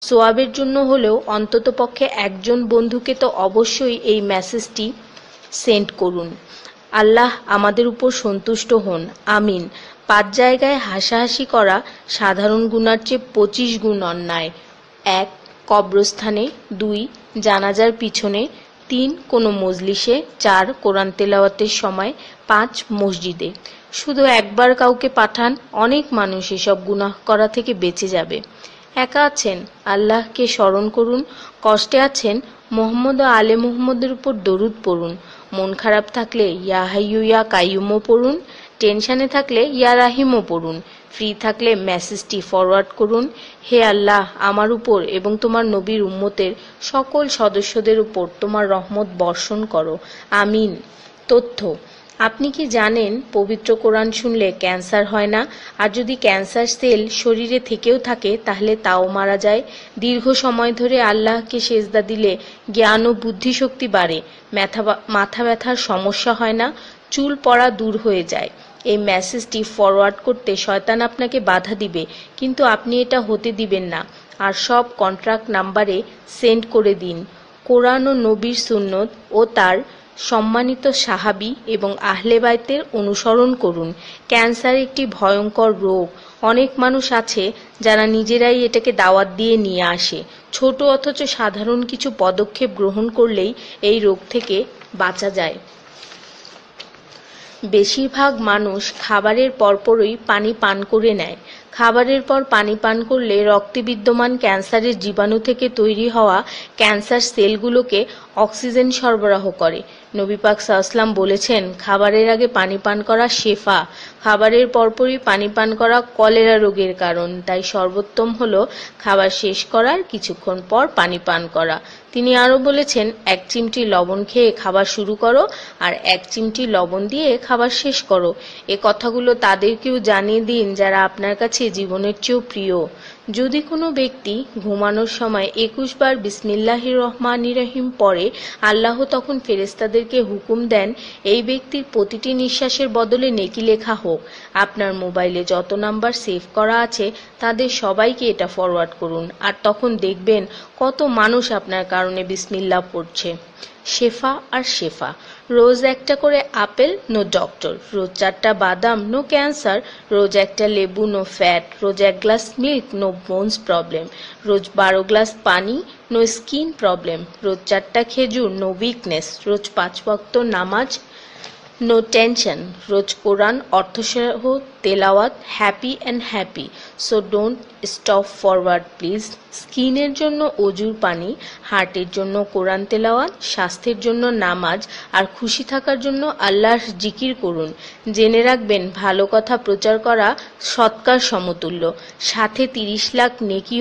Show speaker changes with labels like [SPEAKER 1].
[SPEAKER 1] সোয়াবের জন্য হলেও অন্ততপক্ষে একজন বন্ধুকে তো অবশ্যই এই মেসেজটি সেন্ড করুন। আল্লাহ আমাদের উপর সন্তুষ্ট হন, আমিন। 5 জায়গায় হাসাহাসি করা সাধারণ গুনার চেয়ে 25 গুণ অন্যায়। 1. কবরস্থানে। 2. জানাজার পিছনে। 3. কোনো মজলিসে। 4. কোরআন তেলাওয়াতের সময়। 5. মসজিদে। শুধু একবার কাউকে পাঠান, অনেক মানুষ এসব গুনাহ করা থেকে বেঁচে যাবে। একা আছেন, আল্লাহকে স্মরণ করুন। কষ্টে আছেন, মোহাম্মদ ও আলে মুহাম্মদের উপর দরুদ পড়ুন। মন খারাপ থাকলে ইয়া হাইয়ু ইয়া কাইয়ুমও পড়ুন। টেনশনে থাকলে ইয়া রাহিমও পড়ুন। ফ্রি থাকলে মেসেজটি ফরওয়ার্ড করুন। হে আল্লাহ, আমার উপর এবং তোমার নবীর উম্মতের সকল সদস্যদের উপর তোমার রহমত বর্ষণ করো, আমিন। তথ্য: আপনি কি জানেন পবিত্র কোরআন শুনলে ক্যান্সার হয় না? আর যদি ক্যান্সার সেল শরীরে থেকেও থাকে তাহলে তাও মারা যায়। দীর্ঘ সময় ধরে আল্লাহকে সেজদা দিলে জ্ঞান ও বুদ্ধিশক্তি বাড়ে। মাথা ব্যথার সমস্যা হয় না। চুল পড়া দূর হয়ে যায়। এই মেসেজটি ফরওয়ার্ড করতে শয়তান আপনাকে বাধা দিবে, কিন্তু আপনি এটা হতে দিবেন না। আর সব কন্ট্রাক্ট নাম্বারে সেন্ড করে দিন। কোরআন ও নবীর সুন্নত ও তার সম্মানিত সাহাবী এবং আহলে বাইতের অনুসরণ করুন। ক্যান্সার একটি ভয়ঙ্কর রোগ। অনেক মানুষ আছে যারা নিজেরাই এটাকে দাওয়াত দিয়ে নিয়ে আসে। ছোট অথচ সাধারণ কিছু পদক্ষেপ গ্রহণ করলেই এই রোগ থেকে বাঁচা যায়। বেশিরভাগ মানুষ খাবারের পরপরই পানি পান করে নেয়। খাবারের পর পানি পান করলে রক্তে বিদ্যমান ক্যান্সারের জীবাণু থেকে তৈরি হওয়া ক্যান্সার সেলগুলোকে অক্সিজেন সরবরাহ করে। নবী পাক সাল্লাল্লাহু বলেছেন, খাবারের আগে পানি পান করা শেফা। খাবারের পরপরই পানি পান করা কলেরা রোগের কারণ। তাই সর্বোত্তম হলো খাবার শেষ করার কিছুক্ষণ পর পানি পান করা। তিনি আরও বলেছেন, 1 চিমটি লবণ খেয়ে খাবার শুরু করো আর 1 চিমটি লবণ দিয়ে খাবার শেষ করো। এ কথাগুলো তাদেরকেও জানিয়ে দিন যারা আপনার কাছে জীবনের চেয়েও প্রিয়। যদি কোনো ব্যক্তি ঘুমানোর সময় 21 বার বিসমিল্লাহির রহমানির রহিম পড়ে, আল্লাহ তখন ফেরেশতাদেরকে হুকুম দেন এই ব্যক্তির প্রতিটি নিঃশ্বাসের বদলে নেকি লেখা হোক। আপনার মোবাইলে যত নাম্বার সেভ করা আছে তাদের সবাইকে এটা ফরওয়ার্ড করুন, আর তখন দেখবেন কত মানুষ আপনার কারণে বিসমিল্লাহ পড়ছে। শেফা আর শেফা। রোজ একটা করে আপেল, নো ডক্টর। রোজ 4টা বাদাম, নো ক্যান্সার। রোজ একটা লেবু, নো ফ্যাট। রোজ 1 glass milk, no bones problem. রোজ 12 গ্লাস পানি, নো স্কিন প্রবলেম। রোজ 4টা খেজুর, নো উইকনেস। রোজ 5 ওয়াক্ত নামাজ, নো টেনশন। রোজ কোরআন অর্থসহ তেলাওয়াত, happy and happy. So don't stop forward please. স্কিনের জন্য অজুর পানি, হার্টের জন্য কোরআন তেলাওয়াত, স্বাস্থ্যের জন্য নামাজ, আর খুশি থাকার জন্য আল্লাহর জিকির করুন। জেনে রাখবেন, ভালো কথা প্রচার করা সৎকার সমতুল্য, সাথে 30 লাখ নেকি